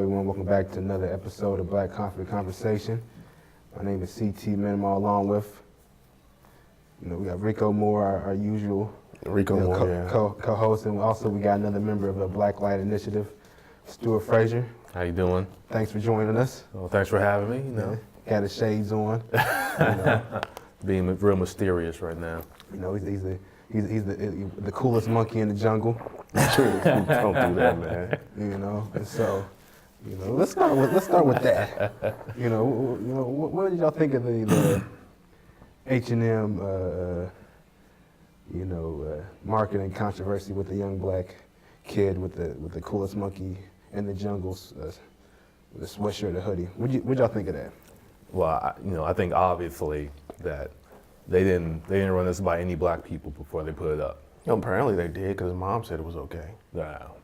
everyone? Welcome back to another episode of Black Conflict Conversation. My name is CT Minimal, along with, we got Rico Moore, our usual co-host, and also we got another member of the Black Light Initiative, Stuart Frazier. How you doing? Thanks for joining us. Well, thanks for having me. Got his shades on. Being real mysterious right now. He's the coolest monkey in the jungle. Don't do that, man. And so, let's start with that. What did y'all think of the H&M, marketing controversy with the young black kid with the coolest monkey in the jungle, with the sweatshirt, the hoodie? What'd y'all think of that? Well, I think obviously that they didn't run this by any black people before they put it up. Apparently they did, because mom said it was okay. Wow.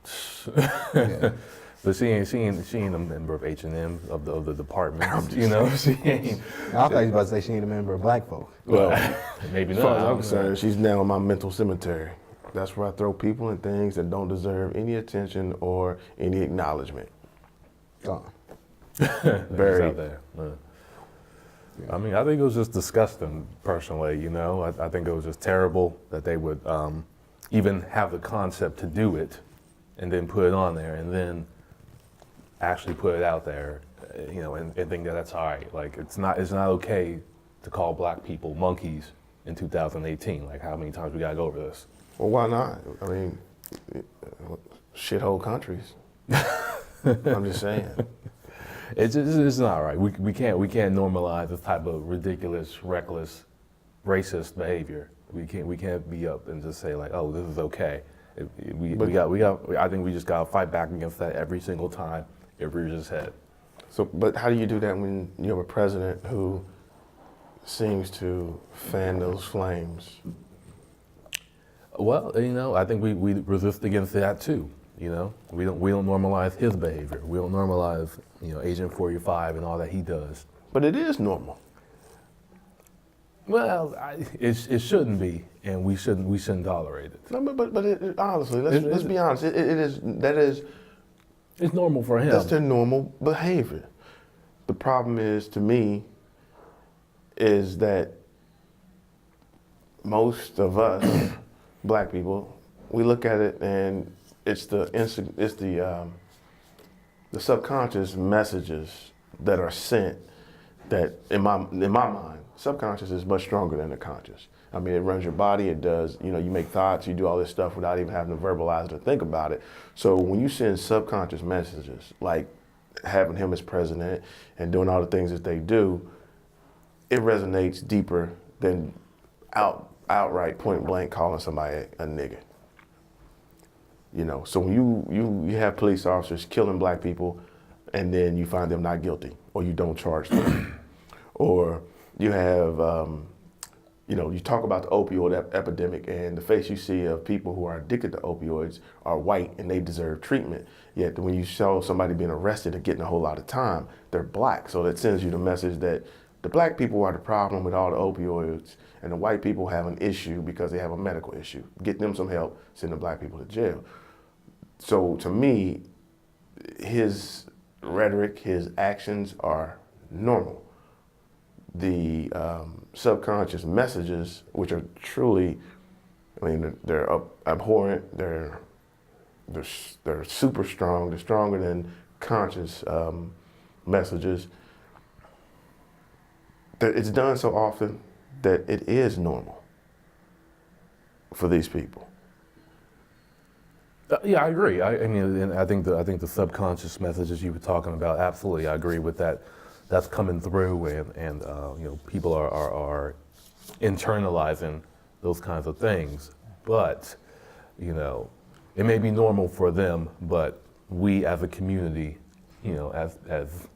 Yeah. But she ain't a member of H&M of the department. She ain't. I thought you was about to say she ain't a member of black folk. Well, maybe As far as not. I'm concerned, she's now in my mental cemetery. That's where I throw people and things that don't deserve any attention or any acknowledgement. Gone. Very. Out there. I mean, I think it was just disgusting, personally. I think it was just terrible that they would even have the concept to do it, and then put it on there, and then actually put it out there, and think that that's all right. Like, it's not okay to call black people monkeys in 2018. Like, how many times we gotta go over this? Well, why not? I mean, shithole countries. I'm just saying. It's not right. We can't normalize this type of ridiculous, reckless, racist behavior. We can't be up and just say like, oh, this is okay. I think we just gotta fight back against that every single time it rears its head. So, but how do you do that when you have a president who seems to fan those flames? Well, I think we resist against that too. We don't normalize his behavior. We don't normalize, Agent 45 and all that he does. But it is normal. Well, it shouldn't be, and we shouldn't tolerate it. No, but honestly, let's be honest. It's normal for him. That's their normal behavior. The problem is, to me, is that most of us, black people, we look at it and it's the subconscious messages that are sent that, in my mind, subconscious is much stronger than the conscious. I mean, it runs your body, it does, you make thoughts, you do all this stuff without even having to verbalize it or think about it. So when you send subconscious messages, like having him as president and doing all the things that they do, it resonates deeper than outright point blank calling somebody a nigger. So when you have police officers killing black people and then you find them not guilty or you don't charge them, or you have, you talk about the opioid epidemic and the face you see of people who are addicted to opioids are white and they deserve treatment. Yet when you show somebody being arrested and getting a whole lot of time, they're black. So that sends you the message that the black people are the problem with all the opioids and the white people have an issue because they have a medical issue. Get them some help, send the black people to jail. So to me, his rhetoric, his actions are normal. The subconscious messages, which are truly, they're abhorrent, they're super strong, they're stronger than conscious messages. It's done so often that it is normal for these people. Yeah, I agree. I think the subconscious messages you were talking about, absolutely, I agree with that. That's coming through, and people are internalizing those kinds of things. But it may be normal for them, but we as a community, as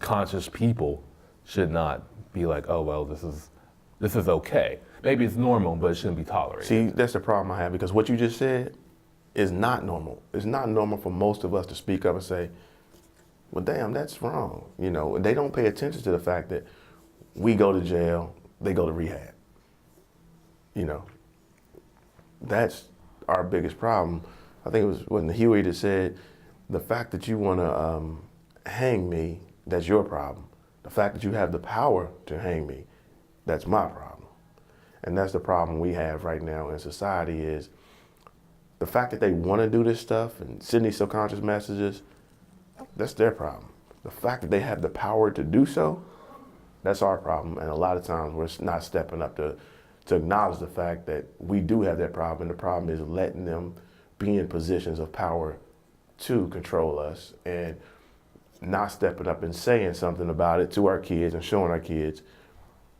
conscious people, should not be like, oh well, this is okay. Maybe it's normal, but it shouldn't be tolerated. See, that's the problem I have, because what you just said is not normal. It's not normal for most of us to speak up and say, well, damn, that's wrong. They don't pay attention to the fact that we go to jail, they go to rehab. That's our biggest problem. I think it was Huey that said the fact that you want to hang me, that's your problem. The fact that you have the power to hang me, that's my problem. And that's the problem we have right now in society is the fact that they want to do this stuff and send these subconscious messages, that's their problem. The fact that they have the power to do so, that's our problem. And a lot of times we're not stepping up to acknowledge the fact that we do have that problem. And the problem is letting them be in positions of power to control us and not stepping up and saying something about it to our kids and showing our kids,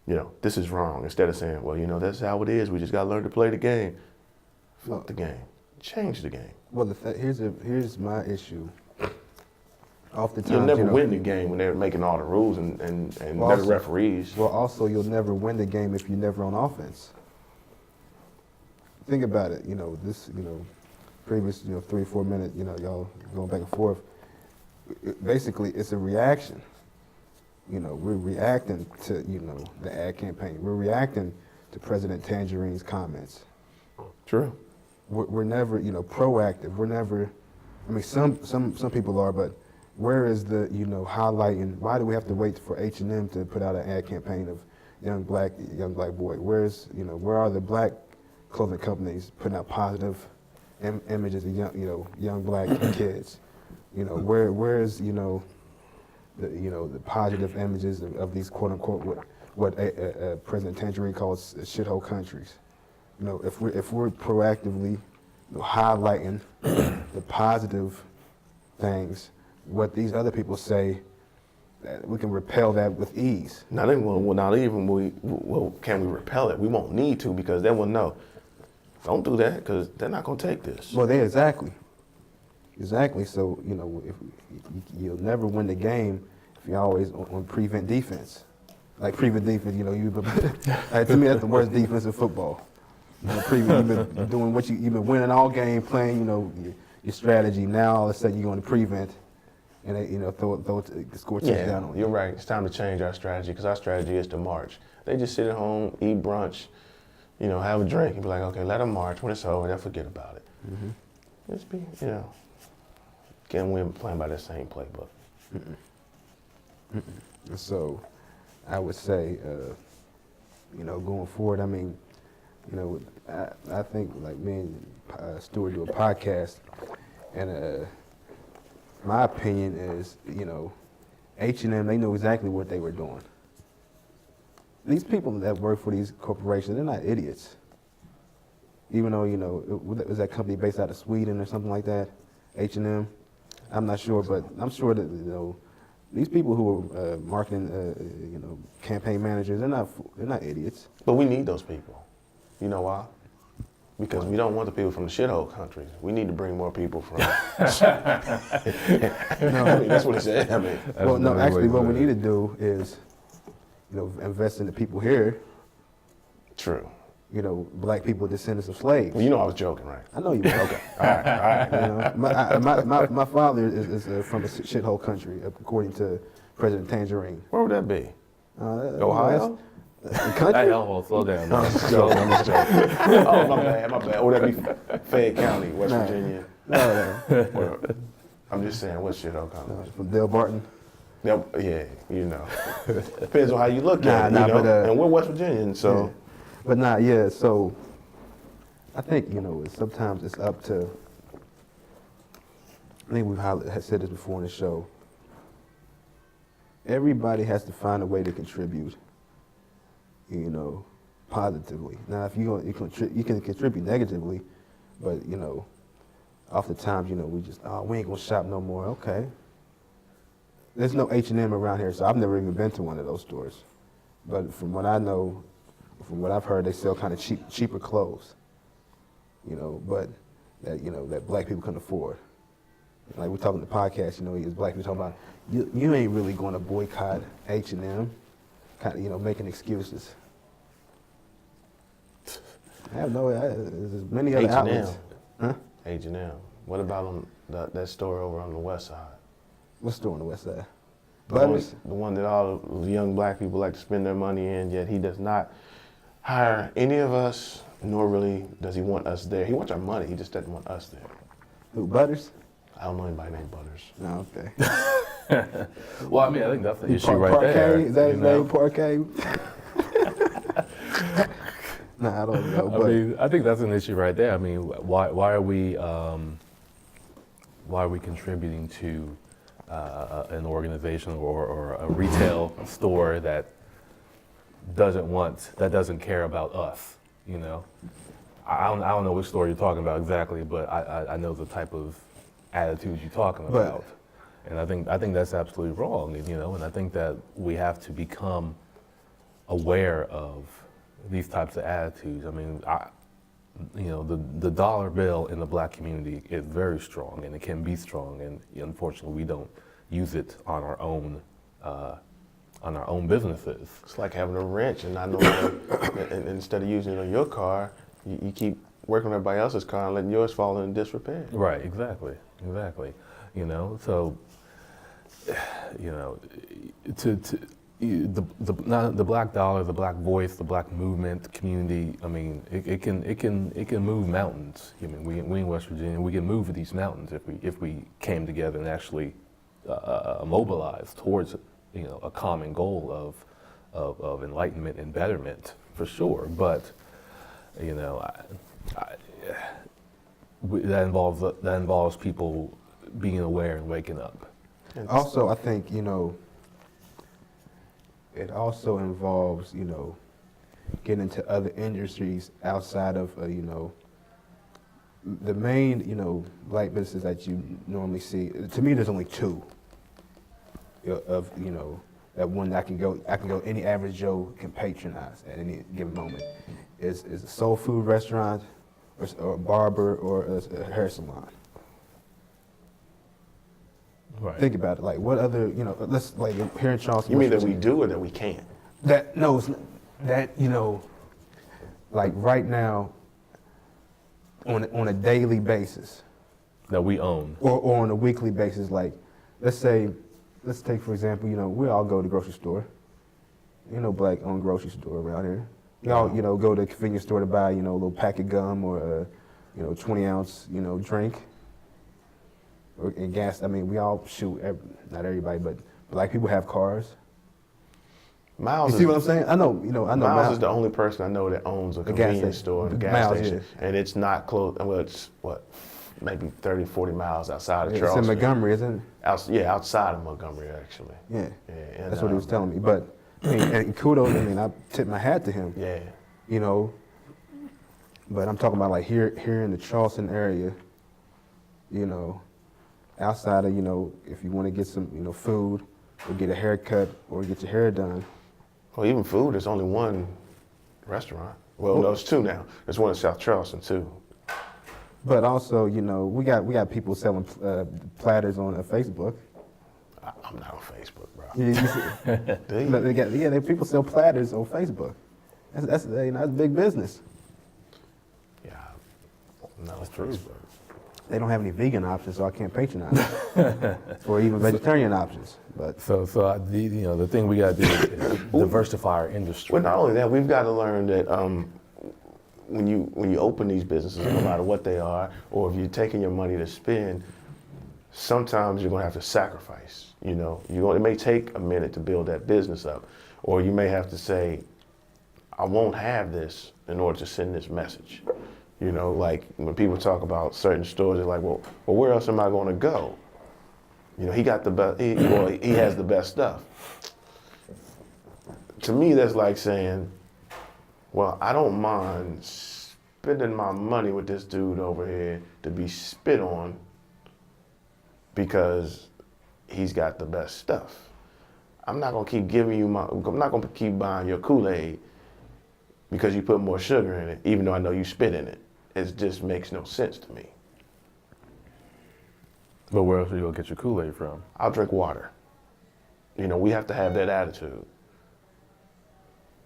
you know, this is wrong. Instead of saying, well, you know, that's how it is. We just got to learn to play the game. Fuck the game. Change the game. Well, here's my issue. Oftentimes, you'll never win the game when they're making all the rules and they're the referees. Well, also, you'll never win the game if you're never on offense. Think about it. You know, previous, 3 or 4 minutes, y'all going back and forth. Basically, it's a reaction. We're reacting to, the ad campaign. We're reacting to President Tangerine's comments. True. We're never, proactive. We're never, some people are, but where is the, highlighting? Why do we have to wait for H&M to put out an ad campaign of young black boy? Where are the black clothing companies putting out positive images of young black kids? Where is the positive images of these quote unquote what President Tangerine calls shithole countries? If we're proactively highlighting the positive things, what these other people say, that we can repel that with ease. Can we repel it? We won't need to, because then we'll know. Don't do that, because they're not going to take this. Well, exactly. So, if you'll never win the game if you're always on prevent defense. Like prevent defense, to me that's the worst defense in football. You've been doing you've been winning all game, playing, your strategy. Now all of a sudden you're going to prevent, and they, score touchdown on you. You're right. It's time to change our strategy, because our strategy is to march. They just sit at home, eat brunch, have a drink, and be like, okay, let them march. When it's over, they'll forget about it. Mm-hmm. Just be, again, we're playing by that same playbook. So, I would say, going forward, I think like me and Stuart do a podcast, and my opinion is, H&M, they know exactly what they were doing. These people that work for these corporations, they're not idiots. Even though, it was that company based out of Sweden or something like that, H&M. I'm not sure, but I'm sure that, these people who are marketing, campaign managers, they're not idiots. But we need those people. You know why? Because we don't want the people from the shithole countries. We need to bring more people from. That's what he said. Actually, what we need to do is, invest in the people here. True. Black people, descendants of slaves. Well, I was joking, right? I know you were. Okay. All right. My father is from a shithole country, according to President Tangerine. Where would that be? Ohio? Hey, hold on, slow down. I'm just joking. Oh, my bad. Would that be Fayette County, West Virginia? No. I'm just saying, what shithole country? From Del Barton. Yeah, depends on how you look at it, and we're West Virginians, so. Yeah. But so I think, sometimes it's up to, I think we've said this before in the show, everybody has to find a way to contribute, positively. Now, if you can contribute negatively, but, oftentimes, we ain't gonna shop no more, okay. There's no H&M around here, so I've never even been to one of those stores. But from what I know, from what I've heard, they sell kind of cheaper clothes, but that black people can afford. Like we're talking the podcast, as black people talking about, you ain't really going to boycott H&M, kind of, making excuses. I have there's many other outlets. Huh? H&M. What about that store over on the west side? What store on the west side? The one that all the young black people like to spend their money in, yet he does not hire any of us, nor really does he want us there. He wants our money, he just doesn't want us there. Who, Butters? I don't know anybody named Butters. No, okay. Well, I mean, I think that's the issue right there. Is that his you know? name, Parquet? Nah, I don't know. I mean, I think that's an issue right there. I mean, why are we contributing to an organization or a retail store that doesn't care about us? You know, I don't know which store you're talking about exactly, but I know the type of attitudes you're talking about, and I think that's absolutely wrong. You know, and I think that we have to become aware of these types of attitudes. I mean, the dollar bill in the black community is very strong, and it can be strong, and unfortunately, we don't use it on our own businesses. It's like having a wrench and not knowing, and instead of using it on your car, you keep working on everybody else's car and letting yours fall into disrepair. Right, exactly. You know, so the black dollar, the black voice, the black movement, the community. I mean, it can move mountains. I mean, we in West Virginia, we can move these mountains if we came together and actually mobilized towards a common goal of enlightenment and betterment, for sure. But that involves people being aware and waking up. Also, I think, it also involves, getting into other industries outside of, the main, black businesses that you normally see. To me, there's only two of, that one that I can go, any average Joe can patronize at any given moment. Is a soul food restaurant, or a barber, or a hair salon. Right. Think about it. Like, what other, let's, like, here in Charleston. You mean that West we Virginia, do or that we can't? Like right now, on a daily basis, That we own. or on a weekly basis, like, let's take, for example, we all go to the grocery store. Black-owned grocery store around here. We all, go to the convenience store to buy, a little pack of gum or a, 20-ounce, drink. And gas. I mean, we all not everybody, but black people have cars. Miles, you see what I'm saying? I know. Miles is the only person I know that owns a convenience store and a gas Miles, station, and it's not close. Well, it's maybe 30, 40 miles outside of Charleston. It's in Montgomery, isn't it? Outside of Montgomery, actually. Yeah, and, that's what he was telling me. But and kudos. I tip my hat to him. Yeah. But I'm talking about like here in the Charleston area. Outside of if you want to get some food, or get a haircut, or get your hair done. Well, even food, there's only one restaurant. Well, no, it's two now. There's one in South Charleston too. But also, we got people selling platters on Facebook. I'm not on Facebook, bro. They people sell platters on Facebook. That's big business. Yeah, no, it's true. They don't have any vegan options, so I can't patronize or even vegetarian options. But the thing we got to do is diversify our industry. Well, not only that, we've got to learn that when you open these businesses, no matter what they are, or if you're taking your money to spend, sometimes you're going to have to sacrifice. It may take a minute to build that business up, or you may have to say, I won't have this in order to send this message. Like when people talk about certain stores, they're like, well, where else am I going to go? He got the best. He has the best stuff. To me, that's like saying, well, I don't mind spending my money with this dude over here to be spit on because he's got the best stuff. I'm not going to keep giving you I'm not going to keep buying your Kool-Aid because you put more sugar in it, even though I know you spit in it. It just makes no sense to me. But where else are you going to get your Kool-Aid from? I'll drink water. We have to have that attitude.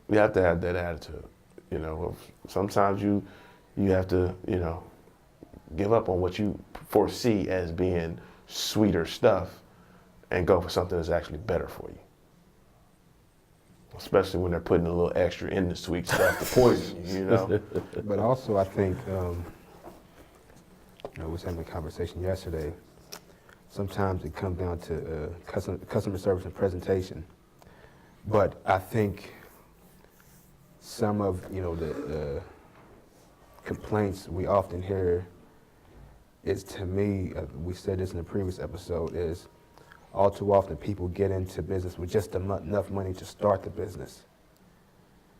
We have to have that attitude. Sometimes you have to, give up on what you foresee as being sweeter stuff and go for something that's actually better for you. Especially when they're putting a little extra in the sweet stuff to poison you, But also, I think, we was having a conversation yesterday. sometimes it comes down to customer service and presentation. But I think some of the complaints we often hear is, to me, we said this in the previous episode, is all too often people get into business with just enough money to start the business.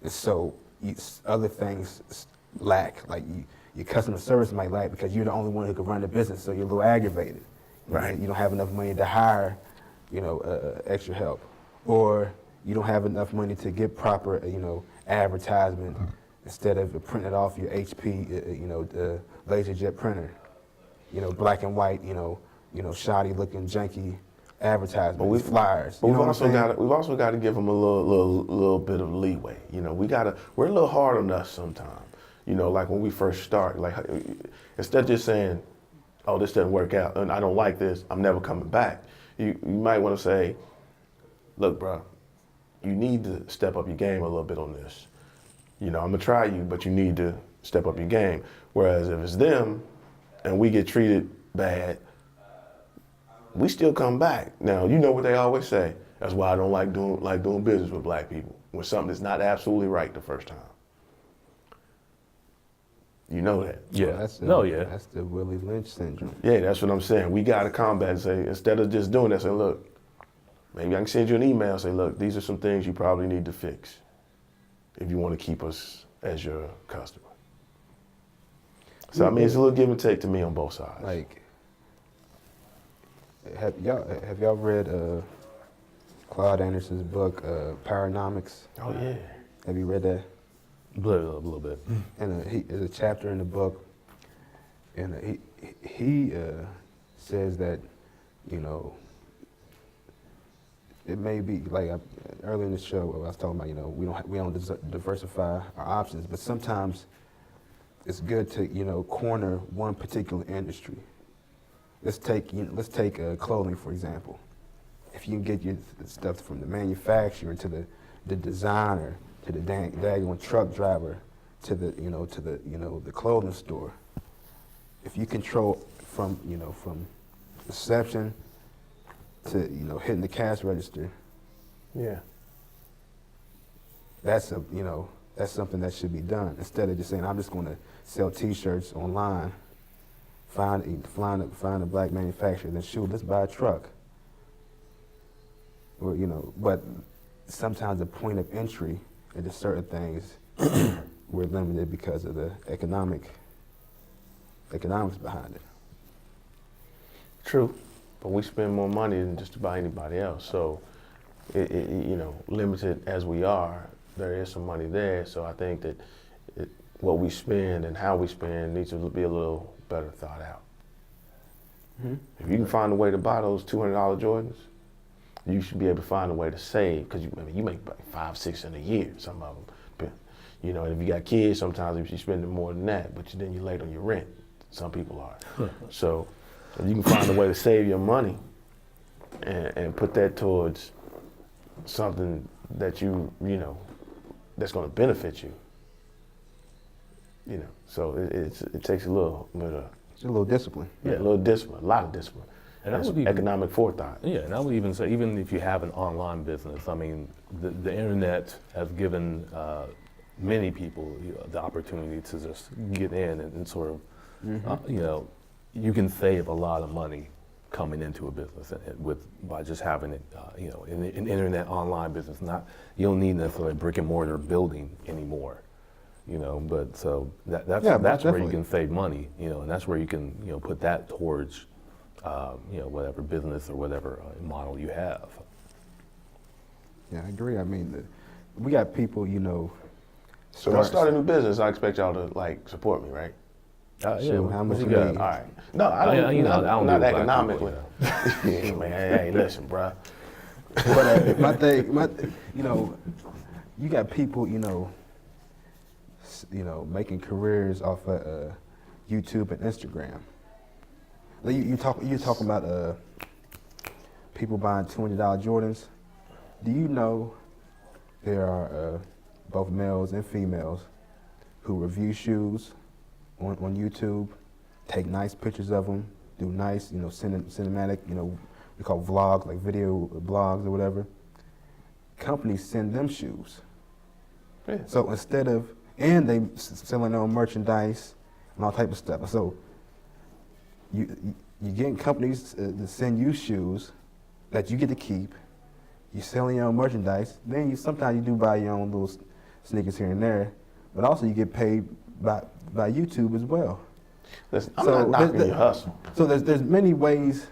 And so other things lack, like your customer service might lack because you're the only one who can run the business, so you're a little aggravated. Right. You don't have enough money to hire, extra help. Or you don't have enough money to get proper, advertisement instead of printing it off your HP, the LaserJet printer. Black and white, shoddy looking, janky advertisement with flyers. But we've also got to give them a little bit of leeway. We're a little hard on us sometimes. Like when we first start, like instead of just saying, "Oh, this doesn't work out, and I don't like this, I'm never coming back," you might want to say, "Look, bro, you need to step up your game a little bit on this. I'm gonna try you, but you need to step up your game." Whereas if it's them, and we get treated bad, we still come back. Now, you know what they always say. That's why I don't like doing business with black people, when something is not absolutely right the first time. You know that. Yeah. That's the Willie Lynch syndrome. Yeah, that's what I'm saying. We got to combat and say, instead of just doing that, say, look, maybe I can send you an email and say, look, these are some things you probably need to fix if you want to keep us as your customer. So, I mean, it's a little give and take to me on both sides. Like, have y'all read Claude Anderson's book, Paranomics? Oh, yeah. Have you read that? A little bit. And there's a chapter in the book, and he says that, it may be like earlier in the show I was talking about, we don't diversify our options, but sometimes it's good to corner one particular industry. Let's take clothing for example. If you can get your stuff from the manufacturer to the designer to the daggone truck driver to the clothing store. If you control from reception to hitting the cash register, Yeah. that's something that should be done instead of just saying I'm just going to sell T-shirts online, find a black manufacturer, then shoot, let's buy a truck. Or but sometimes the point of entry into certain things we're limited because of the economics behind it. True, but we spend more money than just about anybody else. So, limited as we are, there is some money there. So I think that what we spend and how we spend needs to be a little better thought out. Mm-hmm. If you can find a way to buy those $200 Jordans, you should be able to find a way to save, because you make like $5-6 in a year, some of them. And if you got kids, sometimes you're spending more than that, but then you're late on your rent. Some people are. So if you can find a way to save your money and put that towards something that that's going to benefit you. So it takes a little bit of. It's a little discipline. Yeah, a little discipline, a lot of discipline. And that's economic forethought. Yeah, and I would even say, even if you have an online business, I mean, the internet has given many people the opportunity to just get in and sort of, you can save a lot of money coming into a business by just having it, an internet online business. You don't need necessarily a brick and mortar building anymore. But so that's where you can save money, and that's where you can, put that towards, whatever business or whatever model you have. Yeah, I agree. I mean, we got people, So if I start a new business, I expect y'all to support me, right? So how much you got? need? All right. No, I don't. Not economically. Yeah, man. Hey, listen, bro. But you got people, making careers off of YouTube and Instagram. You talking about people buying $200 Jordans. Do you know there are both males and females who review shoes on YouTube, take nice pictures of them, do nice, you know, cinematic, you know, we call vlogs, like video blogs or whatever. Companies send them shoes. Yeah. So instead of, and they selling their own merchandise and all type of stuff. So you getting companies to send you shoes that you get to keep. You're selling your own merchandise. Then sometimes you do buy your own little sneakers here and there, but also you get paid by YouTube as well. Listen, I'm not knocking your hustle. So there's many ways,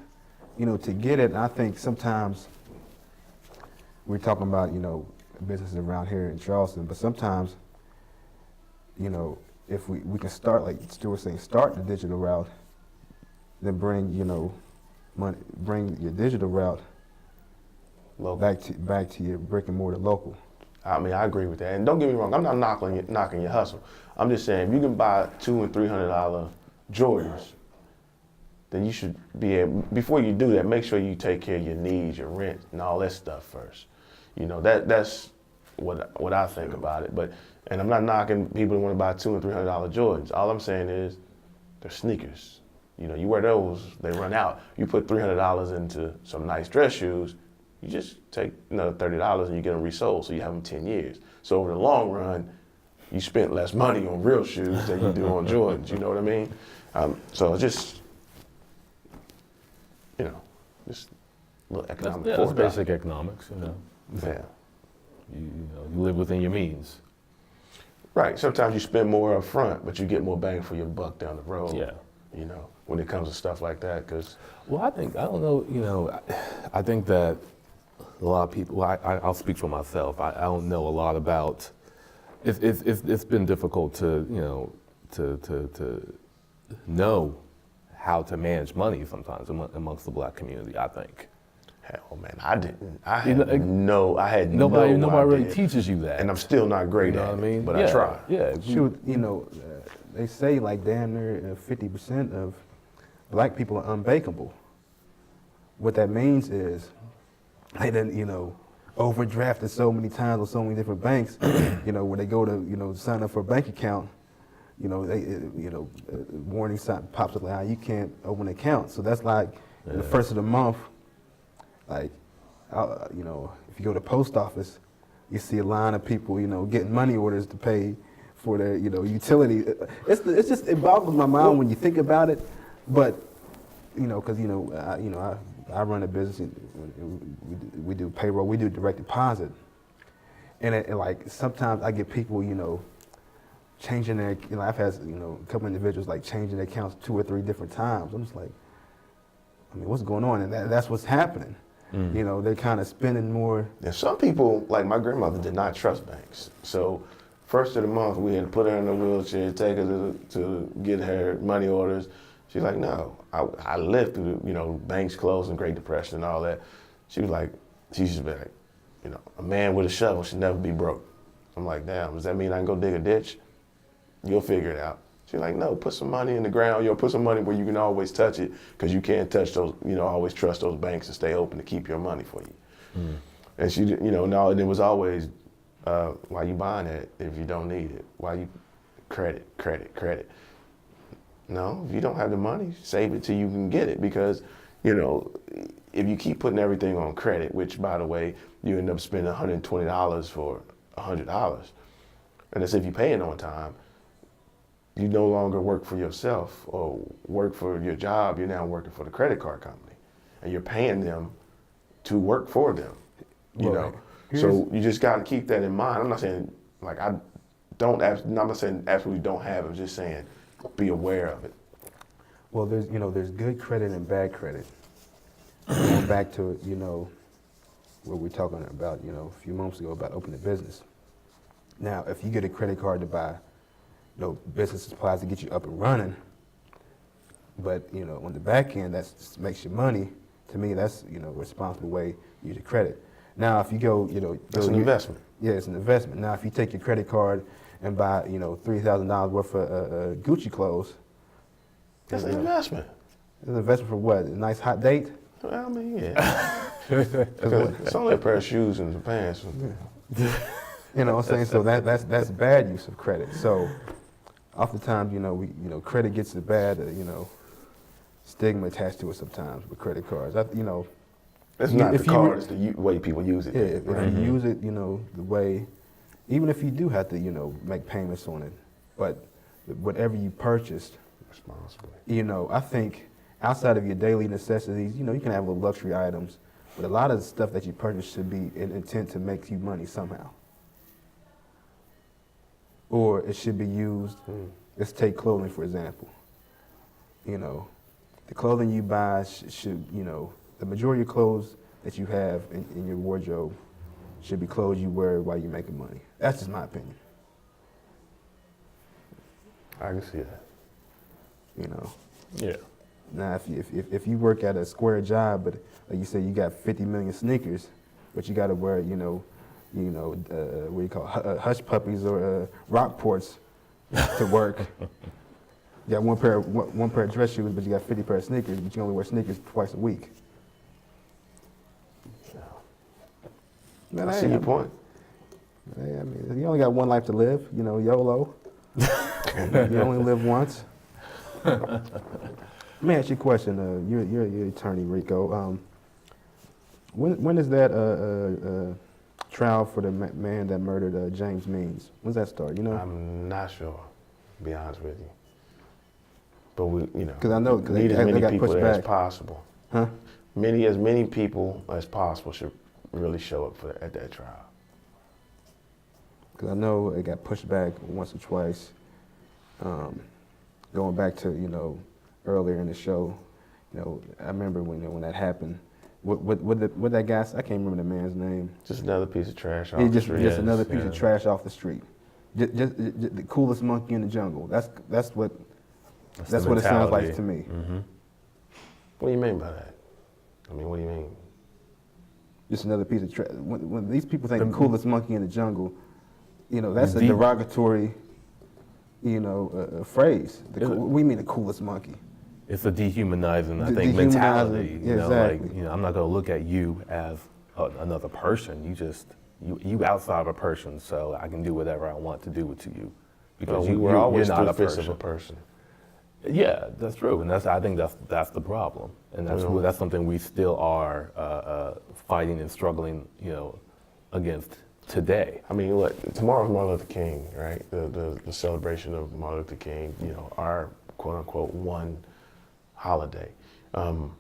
you know, to get it. And I think sometimes we're talking about, you know, businesses around here in Charleston, but sometimes, you know, if we can start, like Stuart was saying, start the digital route, then bring, you know, money, bring your digital route Local. back to your brick and mortar local. I mean, I agree with that. And don't get me wrong, I'm not knocking your hustle. I'm just saying, if you can buy $200 and $300 Jordans, then you should be able, before you do that, make sure you take care of your needs, your rent, and all that stuff first. You know, that's what I think about it. But, and I'm not knocking people who want to buy $200 and $300 Jordans. All I'm saying is, they're sneakers. You know, you wear those, they run out. You put $300 into some nice dress shoes, you just take another $30 and you get them resold, so you have them 10 years. So over the long run, you spent less money on real shoes than you do on Jordans, you know what I mean? So just, you know, just a little economic That's forethought. basic economics, you know. Yeah. You know, you live within your means. Right, sometimes you spend more up front, but you get more bang for your buck down the road. Yeah. You know, when it comes to stuff like that, because. Well, I don't know, you know, I think that a lot of people, well, I'll speak for myself. I don't know a lot about, it's been difficult to, you know, to know how to manage money sometimes amongst the black community, I think. Hell, man, I didn't. I had no Nobody idea. really teaches you that. And I'm still not great You know at what I mean? it, but Yeah, I try. Yeah. Shoot, you know, they say like damn near 50% of black people are unbankable. What that means is they didn't, you know, overdrafted so many times with so many different banks, you know, when they go to, you know, sign up for a bank account, you know, warning sign pops up like, you can't open an account. So that's like the first of the month, like, you know, if you go to the post office, you see a line of people, you know, getting money orders to pay for their, you know, utility. It's just, it boggles my mind when you think about it. But, you know, because, I run a business, and we do payroll, we do direct deposit. And like, sometimes I get people, you know, changing their, you know, I've had, you know, a couple individuals like changing their accounts 2 or 3 different times. I'm just like, I mean, what's going on? And that's what's happening. You know, they're kind of spending more. And some people, like my grandmother, did not trust banks. So first of the month, we had to put her in a wheelchair, take her to get her money orders. She's like, no, I lived through, you know, banks closed and Great Depression and all that. She was like, she used to be like, you know, a man with a shovel should never be broke. I'm like, damn, does that mean I can go dig a ditch? You'll figure it out. She's like, no, put some money in the ground. Put some money where you can always touch it, because you can't touch those, you know, always trust those banks to stay open to keep your money for you. And she, you know, no, and it was always, why you buying it if you don't need it? Why you, credit. No, if you don't have the money, save it till you can get it, because, you know, if you keep putting everything on credit, which, by the way, you end up spending $120 for $100, and that's if you pay it on time, you no longer work for yourself or work for your job, you're now working for the credit card company, and you're paying them to work for them, you know? So you just gotta keep that in mind. I'm not saying, like, I'm not saying absolutely don't have it, I'm just saying be aware of it. Well, there's good credit and bad credit. Going back to, you know, what we're talking about, you know, a few months ago about opening a business. Now, if you get a credit card to buy, you know, business supplies to get you up and running, but, you know, on the back end, that makes you money. To me, that's, you know, a responsible way to use your credit. Now, if you go, you know, It's an investment. Yeah, it's an investment. Now, if you take your credit card and buy, you know, $3,000 worth of Gucci clothes, That's an investment. it's an investment for what? A nice hot date? Well, I mean, yeah. It's only a pair of shoes and some pants. You know what I'm saying? So that's bad use of credit. So oftentimes, you know, credit gets a bad, you know, stigma attached to it sometimes with credit cards. It's You- not if the you- card, it's the way people use it. Yeah, if you use it, the way, even if you do have to, make payments on it, but whatever you purchased, Responsibly. I think outside of your daily necessities, you can have little luxury items, but a lot of the stuff that you purchase should be in intent to make you money somehow. Or it should be used, let's take clothing for example. The clothing you buy should, the majority of clothes that you have in your wardrobe should be clothes you wear while you're making money. That's just my opinion. I can see that. Yeah. Now, if you work at a square job, but like you say, you got 50 million sneakers, but you got to wear, what do you call hush puppies or Rockports to work. You got one pair of dress shoes, but you got 50 pair of sneakers, but you only wear sneakers twice a week. Man, I see your point. Hey, you only got one life to live, YOLO. You only live once. Let me ask you a question. You're an attorney, Rico. When is that trial for the man that murdered James Means? When's that start? I'm not sure, to be honest with you. But we, because I know need as many got people pushed there as back. possible. Huh? As many people as possible should really show up at that trial. Because I know it got pushed back once or twice. Going back to earlier in the show, I remember when that happened. What that guy? I can't remember the man's name. Just another piece of trash off He's the street. just another piece of trash off the street. Just the coolest monkey in the jungle. That's what it sounds like to me. Mm-hmm. What do you mean by that? What do you mean? Just another piece of trash. When these people think the coolest monkey in the jungle, that's a Deep. derogatory, phrase. What do you mean the coolest monkey? It's a dehumanizing, I The think, dehumanizing, mentality. exactly. I'm not going to look at you as another person. You outside of a person, so I can do whatever I want to do with you, because we're always you're not a fist person. of a person. Yeah, that's true, and I think that's the problem, and that's something we still are fighting and struggling, against today. Look, tomorrow's Martin Luther King, right? The celebration of Martin Luther King, our quote unquote one holiday. Call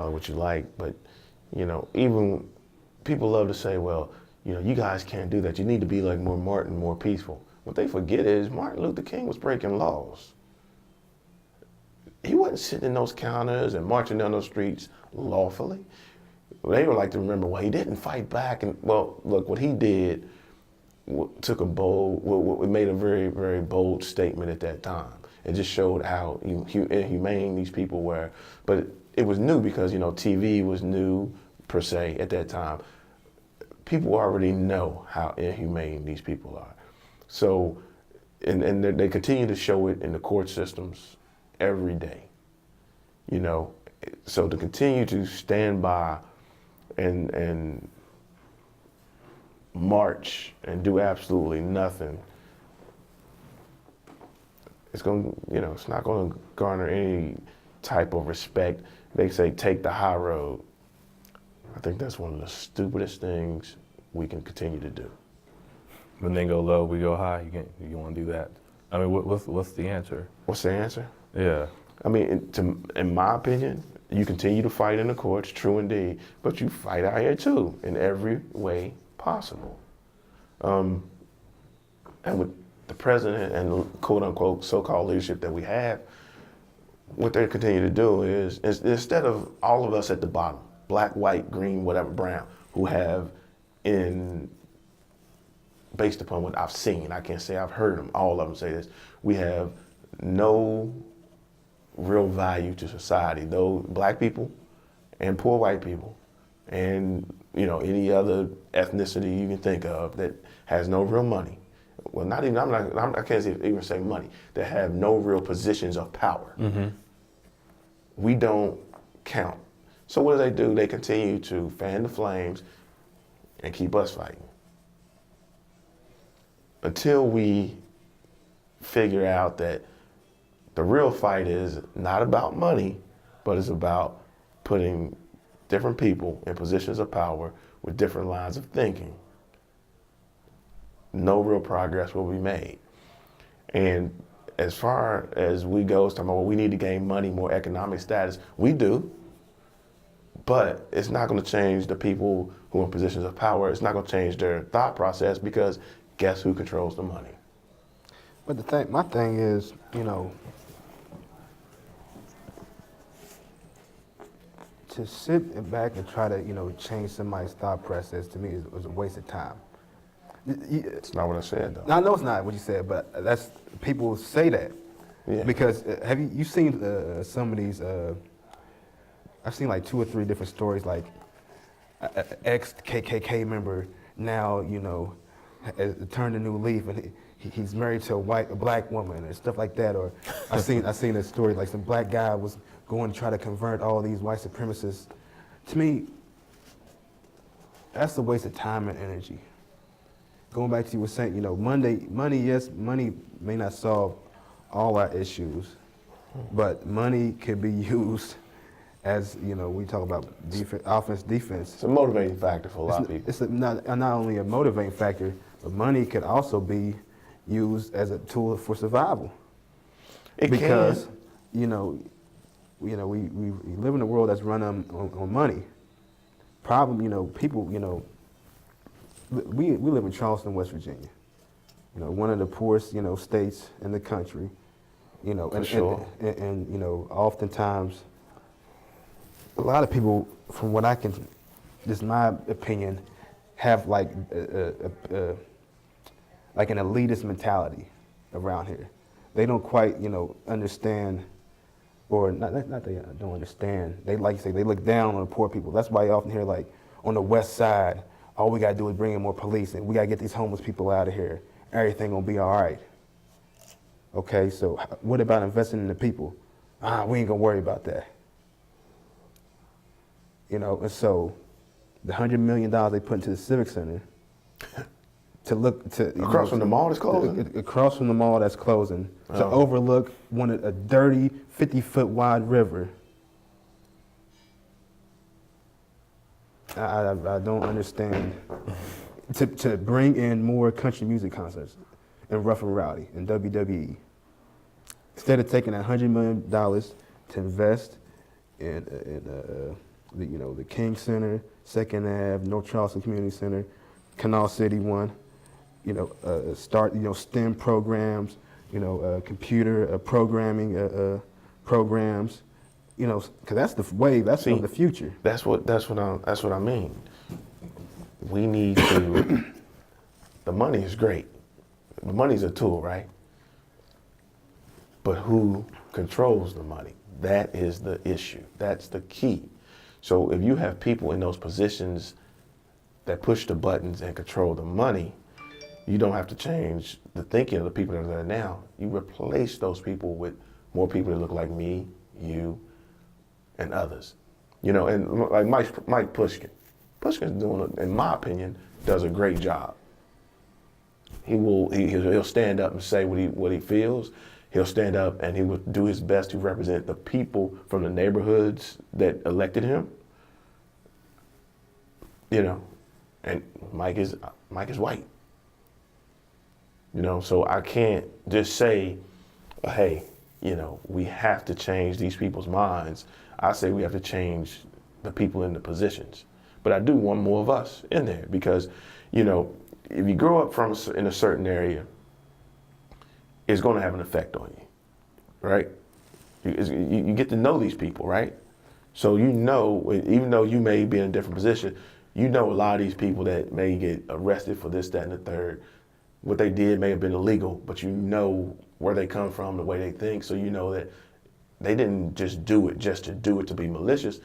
it what you like, but even people love to say, well, you guys can't do that. You need to be like more Martin, more peaceful. What they forget is Martin Luther King was breaking laws. He wasn't sitting in those counters and marching down those streets lawfully. They would like to remember, well, he didn't fight back. And well, look, what he did took it made a very, very bold statement at that time. It just showed how inhumane these people were. But it was new because, TV was new per se at that time. People already know how inhumane these people are. So, and they continue to show it in the court systems every day. So to continue to stand by and march and do absolutely nothing, it's not going to garner any type of respect. They say take the high road. I think that's one of the stupidest things we can continue to do. When they go low, we go high. You want to do that? What's the answer? What's the answer? Yeah. In my opinion, you continue to fight in the courts, true indeed, but you fight out here too, in every way possible. And with the president and the quote unquote so-called leadership that we have, what they continue to do is instead of all of us at the bottom, black, white, green, whatever, brown, who have based upon what I've seen, I can't say I've heard them, all of them say this, we have no real value to society. Though black people and poor white people and any other ethnicity you can think of that has no real money. Well, not even I can't even say money, that have no real positions of power. Mm-hmm. We don't count. So what do? They continue to fan the flames and keep us fighting. Until we figure out that The real fight is not about money, but it's about putting different people in positions of power with different lines of thinking. No real progress will be made. And as far as we go, talking about, well, we need to gain money, more economic status, we do. But it's not going to change the people who are in positions of power. It's not going to change their thought process, because guess who controls the money? But my thing is, you know, to sit back and try to, you know, change somebody's thought process, to me is a waste of time. It's not what I said, though. I know it's not what you said, but that's, people say that. Yeah. Because have you seen some of these, I've seen like 2 or 3 different stories, like ex-KKK member now, you know, has turned a new leaf, and he's married to a black woman and stuff like that. Or I seen a story like some black guy was going to try to convert all these white supremacists. To me, that's a waste of time and energy. Going back to you were saying, you know, money, yes, money may not solve all our issues, but money can be used as, you know, we talk about offense, defense. It's a motivating factor for a lot of people. It's not only a motivating factor, but money could also be used as a tool for survival. Because, you know, we live in a world that's run on money. Problem, you know, people, you know, we live in Charleston, West Virginia. You know, one of the poorest, you know, states in the country. You know, and you know, oftentimes, a lot of people, from what I can, just my opinion, have like like an elitist mentality around here. They don't quite, you know, understand, or not they don't understand. They, like you say, they look down on the poor people. That's why you often hear, like, on the west side, all we gotta do is bring in more police, and we gotta get these homeless people out of here. Everything gonna be all right. Okay, so what about investing in the people? We ain't gonna worry about that. You know, and so the $100 million they put into the Civic Center to look to across from the mall that's closing. Across from the mall that's closing to overlook a dirty 50-foot wide river. I don't understand. To bring in more country music concerts and Rough and Rowdy and WWE, instead of taking that $100 million to invest in the King Center, Second Ave, North Charleston Community Center, Canal City 1, you know, start, you know, STEM programs, you know, computer programming programs, you know, because that's the wave, that's the future. That's what I mean. We need to. The money is great. The money's a tool, right? But who controls the money? That is the issue. That's the key. So if you have people in those positions that push the buttons and control the money, you don't have to change the thinking of the people that are there now. You replace those people with more people that look like me, you, and others. You know, and like Mike Pushkin. Pushkin's doing, in my opinion, does a great job. He'll stand up and say what he feels. He'll stand up and he will do his best to represent the people from the neighborhoods that elected him. You know, and Mike is white. You know, so I can't just say, hey, you know, we have to change these people's minds. I say we have to change the people in the positions. But I do want more of us in there because, you know, if you grow up in a certain area, it's going to have an effect on you, right? You get to know these people, right? So you know, even though you may be in a different position, you know a lot of these people that may get arrested for this, that, and the third. What they did may have been illegal, but you know where they come from, the way they think, so you know that they didn't just do it just to do it to be malicious.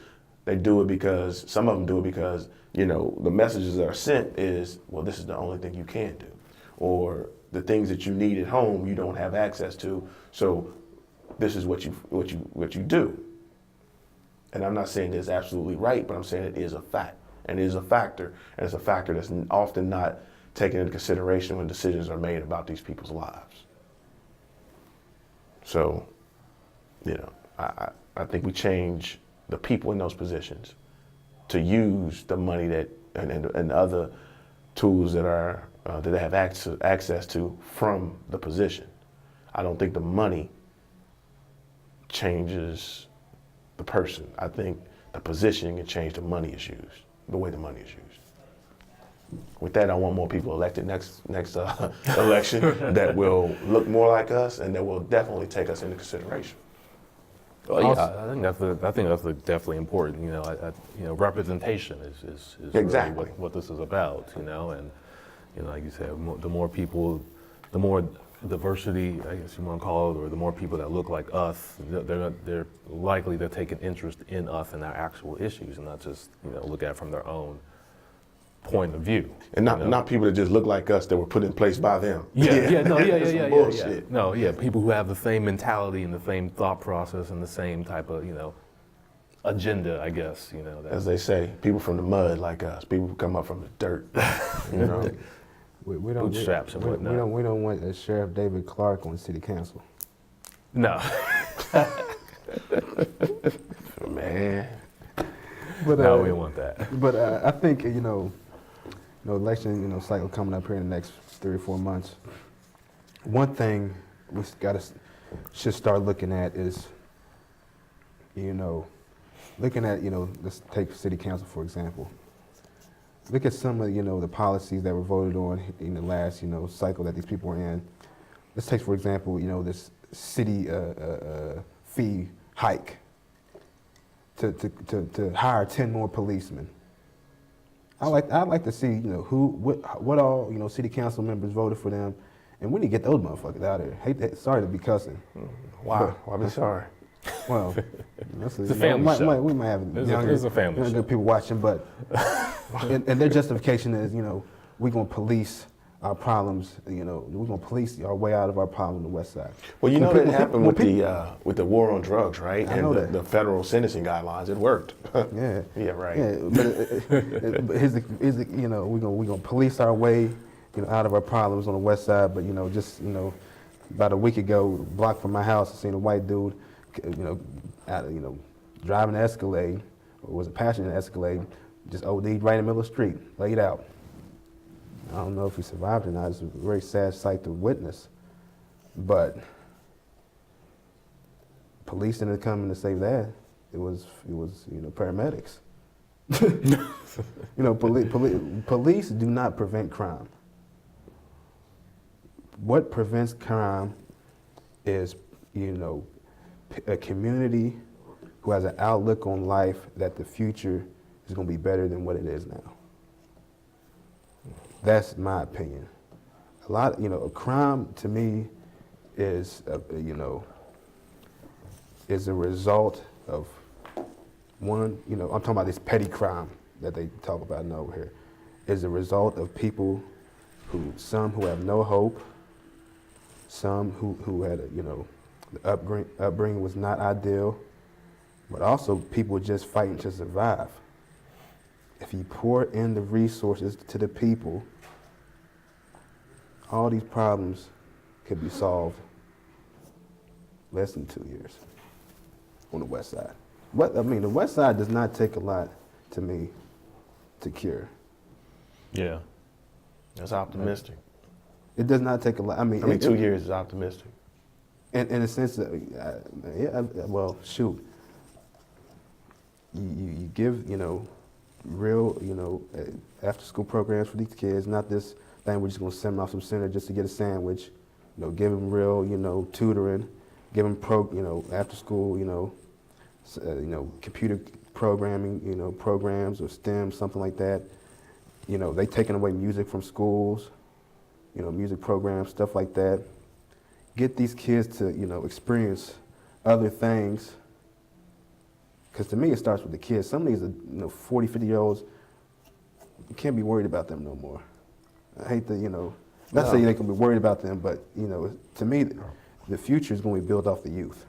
They do it because, some of them do it because, you know, the messages that are sent is, well, this is the only thing you can do. Or the things that you need at home you don't have access to, so this is what you do. And I'm not saying it's absolutely right, but I'm saying it is a fact. And it is a factor, and it's a factor that's often not taken into consideration when decisions are made about these people's lives. So You know, I think we change the people in those positions to use the money that and other tools that are that they have access to from the position. I don't think the money changes the person. I think the position can change the money is used, the way the money is used. With that, I want more people elected next election that will look more like us and that will definitely take us into consideration. Well, yeah, I think that's definitely important. You know, representation is Exactly really what this is about. You know, and you know, like you said, the more people, the more diversity, I guess you want to call it, or the more people that look like us, they're likely to take an interest in us and our actual issues, and not just look at it from their own point of view, and not people that just look like us that were put in place by them. Yeah. Bullshit. No, people who have the same mentality and the same thought process and the same type of agenda, I guess. As they say, people from the mud like us, people who come up from the dirt. You know, we don't bootstraps and whatnot. We don't want Sheriff David Clarke on city council. No. Man. But no, we don't want that. But I think election cycle coming up here in the next 3 or 4 months. One thing we should start looking at is looking at let's take city council for example. Look at some of the policies that were voted on in the last cycle that these people were in. Let's take for example this city fee hike to hire 10 more policemen. I'd like to see what all city council members voted for them, and we need to get those motherfuckers out of here. Sorry to be cussing. Why be sorry? Well, it's a family show. We might have it's a family show. people watching, but and their justification is we're gonna police our problems. We're gonna police our way out of our problem on the west side. Well, that happened with the war on drugs, right? I know the federal sentencing guidelines. It worked. Yeah. Yeah, right. Yeah, but here's the we're gonna police our way out of our problems on the west side. But just about a week ago, a block from my house, I seen a white dude, driving an Escalade, or was a passenger in an Escalade, just OD'd right in the middle of the street, laid out. I don't know if he survived or not. It's a very sad sight to witness. But police didn't come in to save that. It was paramedics. Police do not prevent crime. What prevents crime is a community who has an outlook on life that the future is going to be better than what it is now. That's my opinion. A crime to me is a result of one, I'm talking about this petty crime that they talk about over here, is a result of people some who have no hope, some who had the upbringing was not ideal, but also people just fighting to survive. If you pour in the resources to the people, all these problems could be solved less than 2 years on the west side. The west side does not take a lot to me to cure. Yeah. That's optimistic. It does not take a lot. 2 years is optimistic. In a sense that, well, shoot. You give, real, after school programs for these kids, not this thing we're just going to send them off some center just to get a sandwich. Give them real, tutoring, give them after school, computer programming, programs or STEM, something like that. They taking away music from schools, music programs, stuff like that. Get these kids to, experience other things. Because to me, it starts with the kids. Some of these, 40, 50-year-olds, you can't be worried about them no more. I hate to, not saying they can be worried about them, but, to me, the future is going to be built off the youth.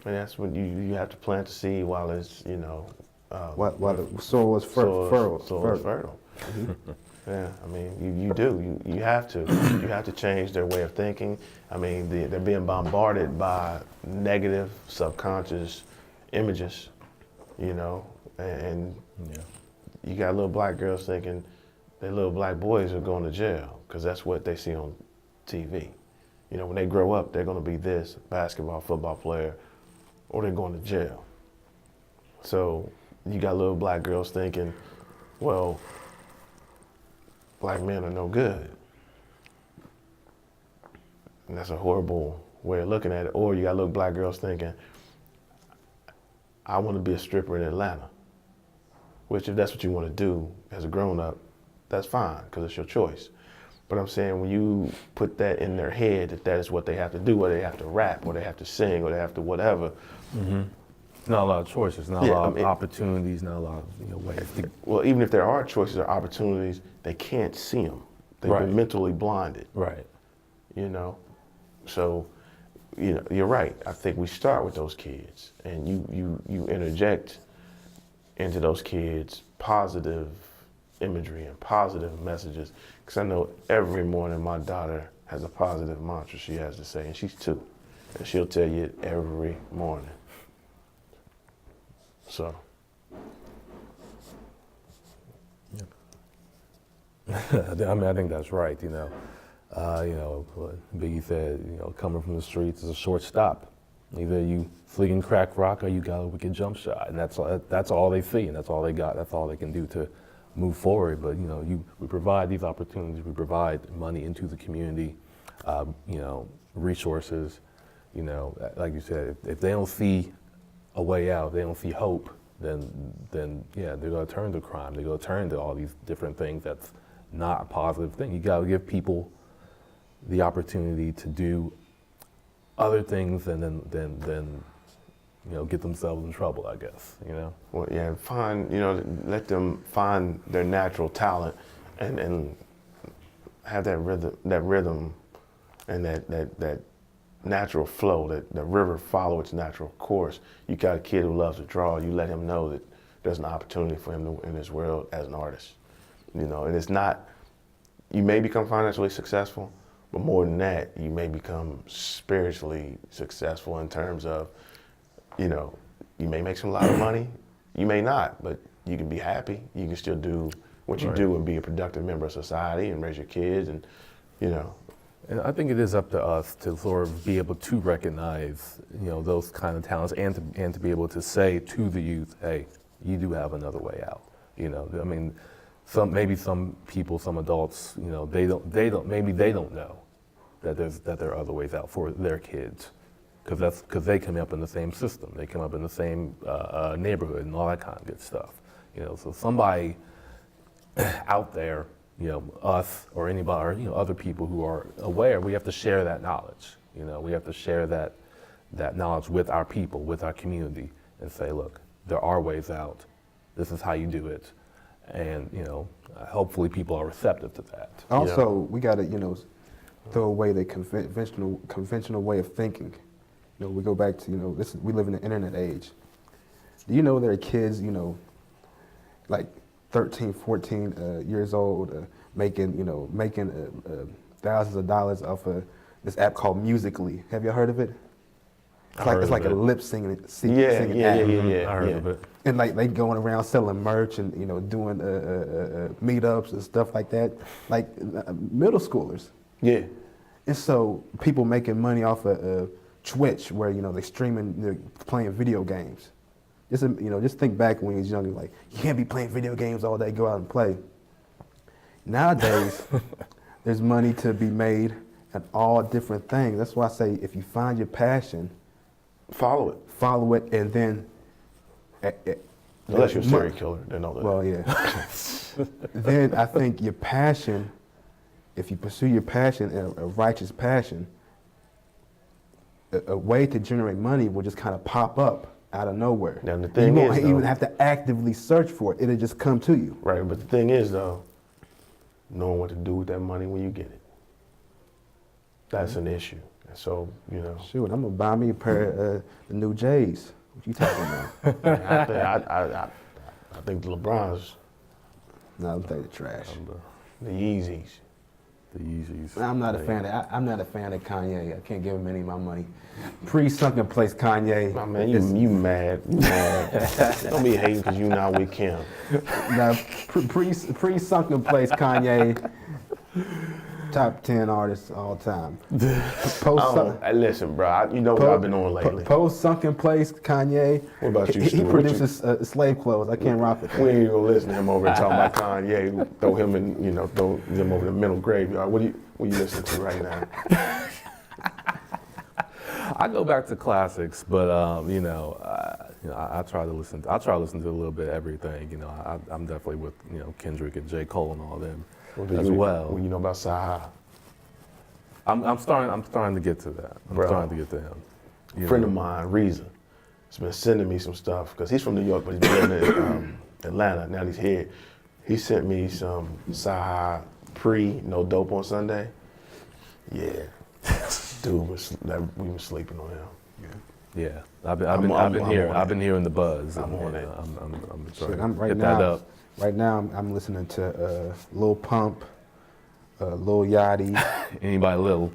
And that's when you have to plant the seed while it's, while the soil is fertile. Soil is fertile. Mm-hmm. Yeah, I mean, you do. You have to. You have to change their way of thinking. I mean, they're being bombarded by negative, subconscious images, you know, and Yeah. you got little black girls thinking their little black boys are going to jail because that's what they see on TV. You know, when they grow up, they're going to be this basketball, football player, or they're going to jail. So you got little black girls thinking, well, black men are no good. And that's a horrible way of looking at it. Or you got little black girls thinking, I want to be a stripper in Atlanta. Which if that's what you want to do as a grown up, that's fine, because it's your choice. But I'm saying when you put that in their head that that is what they have to do, or they have to rap, or they have to sing, or they have to whatever. Mm-hmm. Not a lot of choices, not a lot of opportunities, not a lot of ways. Well, even if there are choices or opportunities, they can't see them. They've been mentally blinded. Right. You know, so you know you're right. I think we start with those kids, and you interject into those kids positive imagery and positive messages. Because I know every morning my daughter has a positive mantra she has to say, and she's 2, and she'll tell you it every morning. So. I mean, I think that's right. You know, what Biggie said. You know, coming from the streets is a short stop. Either you flinging crack rock or you got a wicked jump shot, and that's all they see, and that's all they got. That's all they can do to move forward. But you know, we provide these opportunities. We provide money into the community. You know, resources. You know, like you said, if they don't see a way out, they don't see hope, then yeah, they're gonna turn to crime. They're gonna turn to all these different things. That's not a positive thing. You gotta give people the opportunity to do other things and then you know, get themselves in trouble, I guess, you know? Well, yeah, let them find their natural talent and have that rhythm and that natural flow, that the river follow its natural course. You got a kid who loves to draw, you let him know that there's an opportunity for him in this world as an artist. You know, and it's not, you may become financially successful, but more than that, you may become spiritually successful in terms of, you know, you may make a lot of money, you may not, but you can be happy. You can still do what you do and be a productive member of society and raise your kids and, you know. And I think it is up to us to sort of be able to recognize, you know, those kind of talents and to be able to say to the youth, hey, you do have another way out. You know, I mean, some people, some adults, you know, maybe they don't know that there are other ways out for their kids, because they come up in the same system, they come up in the same neighborhood and all that kind of good stuff. You know, so somebody out there, you know, us or anybody, or, you know, other people who are aware, we have to share that knowledge. You know, we have to share that knowledge with our people, with our community, and say, look, there are ways out. This is how you do it. And, you know, hopefully people are receptive to that. Also, we got to, you know, throw away the conventional way of thinking. You know, we go back to, you know, we live in the internet age. Do you know there are kids, you know, like 13, 14 years old, making thousands of dollars off of this app called Musical.ly. Have you heard of it? It's like a lip singing app. I heard of it. And like they going around selling merch and, you know, doing meetups and stuff like that, like middle schoolers. Yeah. And so people making money off of Twitch, where, you know, they streaming, they're playing video games. Just, you know, just think back when you was younger, like, you can't be playing video games all day, go out and play. Nowadays, there's money to be made in all different things. That's why I say, if you find your passion, follow it, and then unless you're a serial killer, then all that. Well, yeah. Then I think your passion, if you pursue your passion, a righteous passion, a way to generate money will just kind of pop up out of nowhere. Now the thing you is, won't even have to actively search for it. It'll just come to you. Right, but the thing is, though, knowing what to do with that money when you get it. That's an issue. And so, you know. Shoot, I'm gonna buy me a pair of the new J's. What you talking about? I think the LeBrons. No, I'm thinking trash. The Yeezys. The Yeezys. I'm not a fan of. I'm not a fan of Kanye. I can't give him any of my money. Pre-sunken place Kanye. My man, you mad? You mad? Don't be hating because you not with Kim. Now, pre-sunken place Kanye. Top 10 artists all time. Hey, listen, bro. You know what I've been on lately. Post-sunken place Kanye. What about you, He Stuart? produces slave clothes. I can't rock with that. We ain't even gonna listen to him over and talking about Kanye. Throw him in, throw him over the mental graveyard. What you listening to right now? I go back to classics, but I try to listen. I try to listen to a little bit of everything. I'm definitely with Kendrick and J. Cole and all them as well. What you know about Saha? I'm starting to get to that. I'm starting to get to him. A friend of mine, Reza, has been sending me some stuff because he's from New York, but he's been in Atlanta. Now he's here. He sent me some Saha No Dope on Sunday. Yeah, dude, we were sleeping on him. Yeah, I've been hearing the buzz. I'm on it. I'm trying Shit, I'm to right get now. that up. Right now, I'm listening to Lil Pump, Lil Yachty, Anybody little?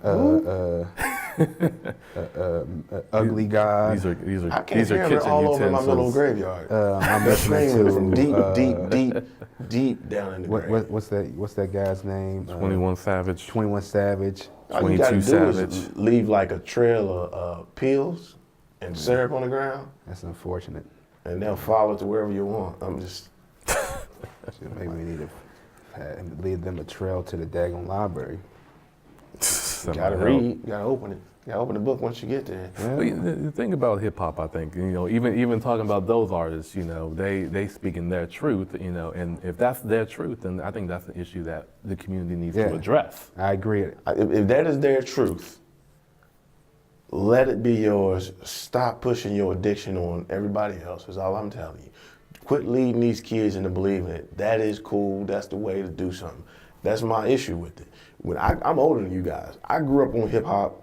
Ugly God. These are I can't these are hear it kitchen all over my little utensils. graveyard. I'm That's listening from to deep down in the grave. what's that guy's name? 21 Savage. 21 Savage. All you gotta 22 do Savage. is leave like a trail of pills and syrup on the ground, That's unfortunate. and they'll follow to wherever you want. I'm just, Shit, maybe we need to lead them a trail to the daggone library. gotta read, gotta open it. Gotta open the book once you get there. Yeah. The thing about hip hop, I think, even talking about those artists, they speak in their truth, and if that's their truth, then I think that's an issue that the community needs to address. I agree. If that is their truth, let it be yours. Stop pushing your addiction on everybody else, is all I'm telling you. Quit leading these kids into believing it. That is cool. That's the way to do something. That's my issue with it. When I'm older than you guys. I grew up on hip hop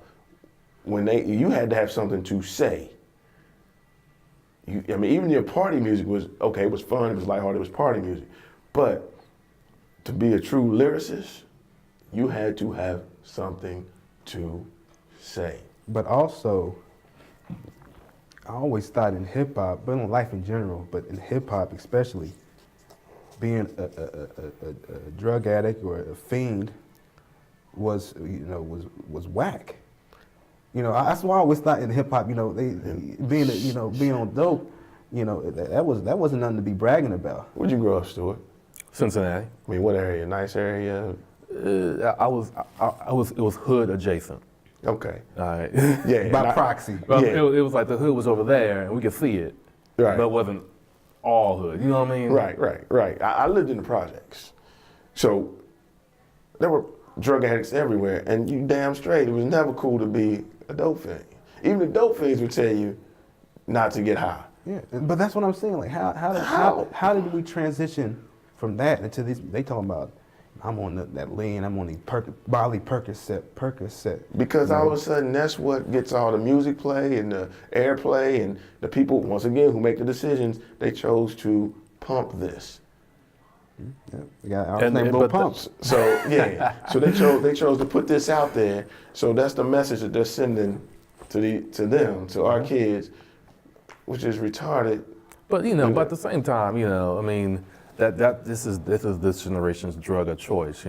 when you had to have something to say. Even your party music was okay. It was fun. It was lighthearted. It was party music. But to be a true lyricist, you had to have something to say. But also, I always thought in hip hop, but in life in general, but in hip hop especially, being a drug addict or a fiend was whack. That's why I always thought in hip hop, being on dope, that wasn't nothing to be bragging about. Where'd you grow up, Stuart? Cincinnati. I mean, what area? Nice area? It was hood adjacent. Okay. All right. Yeah. By proxy. Well, Yeah. it was like the hood was over there and we could see it, Right. but it wasn't all hood. You know what I mean? Right. I lived in the projects. So there were drug addicts everywhere, and you damn straight, it was never cool to be a dope fiend. Even the dope fiends would tell you not to get high. Yeah, but that's what I'm saying. Like, how did we transition from that into these? They talking about, I'm on that lean, I'm on the Percocet. Because all of a sudden, that's what gets all the music play and the airplay, and the people, once again, who make the decisions, they chose to pump this. Yeah, we got our name Lil Pump. So yeah, so they chose to put this out there. So that's the message that they're sending to our kids, which is retarded. But but at the same time, I mean, this is this generation's drug of choice.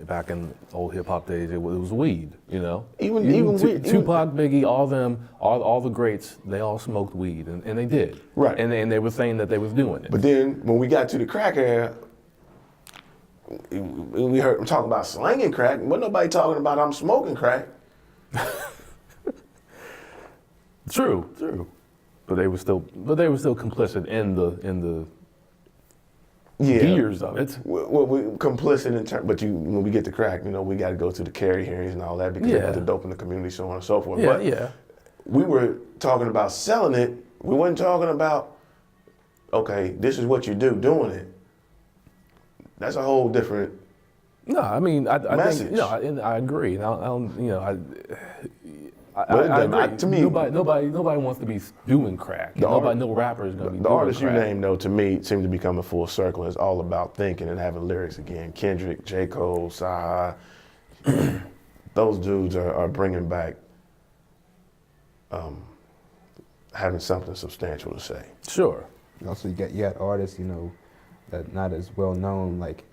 Back in old hip hop days, it was weed. Even weed. Tupac, Biggie, all them, all the greats, they all smoked weed, and they did. Right. And they were saying that they was doing it. But then when we got to the crack era, we heard them talk about slanging crack. Wasn't nobody talking about I'm smoking crack. True. But they were still complicit in the gears of it. We're complicit in terms, but when we get to crack, we got to go to the carry hearings and all that because they put the dope in the community, so on and so forth. Yeah. We were talking about selling it. We weren't talking about, okay, this is what you do doing it. That's a whole different. No, I mean, I message. think, I agree. And I don't, I agree. To me, nobody wants to be doing crack. No rapper is going to be the doing artists crack. you name, though, to me, seem to be coming full circle. It's all about thinking and having lyrics again. Kendrick, J. Cole, Saha, those dudes are bringing back having something substantial to say. Sure. Also, you got artists, you know, that not as well known, like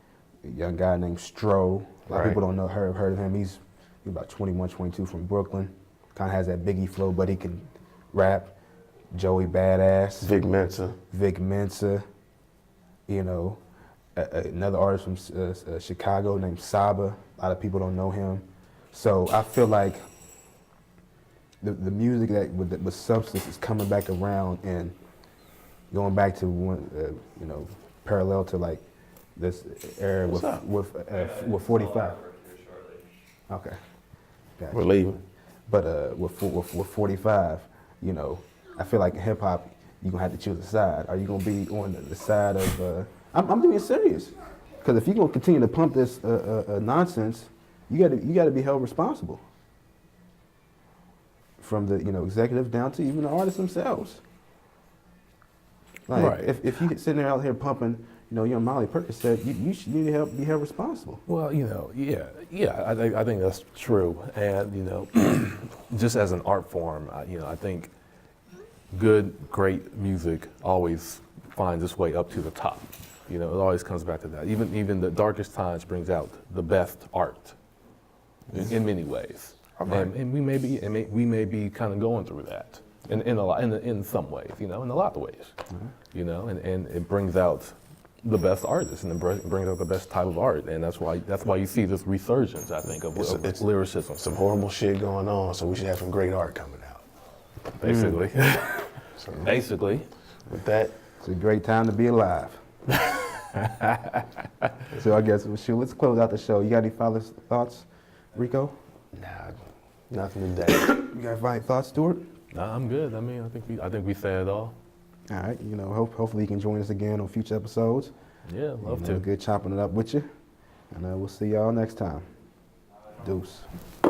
a young guy named Stro. A lot of people don't know heard of him. He's about 21, 22 from Brooklyn. Kind of has that Biggie flow, but he can rap. Joey Badass. Vic Mensa. You know, another artist from Chicago named Saba. A lot of people don't know him. So I feel like the music that with substance is coming back around and going back to one, you know, parallel to like this era with 45. Okay. Gotcha. We're leaving. But with 45, you know, I feel like in hip hop, you're gonna have to choose a side. Are you gonna be on the side of? I'm being serious, because if you're gonna continue to pump this nonsense, you gotta be held responsible. From the executive down to even the artists themselves. Like Right. if you sitting there out here pumping, Molly Perkins said you should need to be held responsible. Well, I think that's true, and just as an art form, I think good, great music always finds its way up to the top. It always comes back to that. Even the darkest times brings out the best art, in many ways. Right. And we may be kind of going through that in some ways, in a lot of ways, and it brings out the best artists and it brings out the best type of art, and that's why you see this resurgence, I think, of lyricism. Some horrible shit going on, so we should have some great art coming out. Basically. So, Basically. with that, It's a great time to be alive. So I guess let's close out the show. You got any final thoughts, Rico? nah, nothing today. You got any thoughts, Stuart? Nah, I'm good. I mean, I think we said it all. All right. Hopefully you can join us again on future episodes. Yeah, love to. Good chopping it up with you, and we'll see y'all next time. Deuce.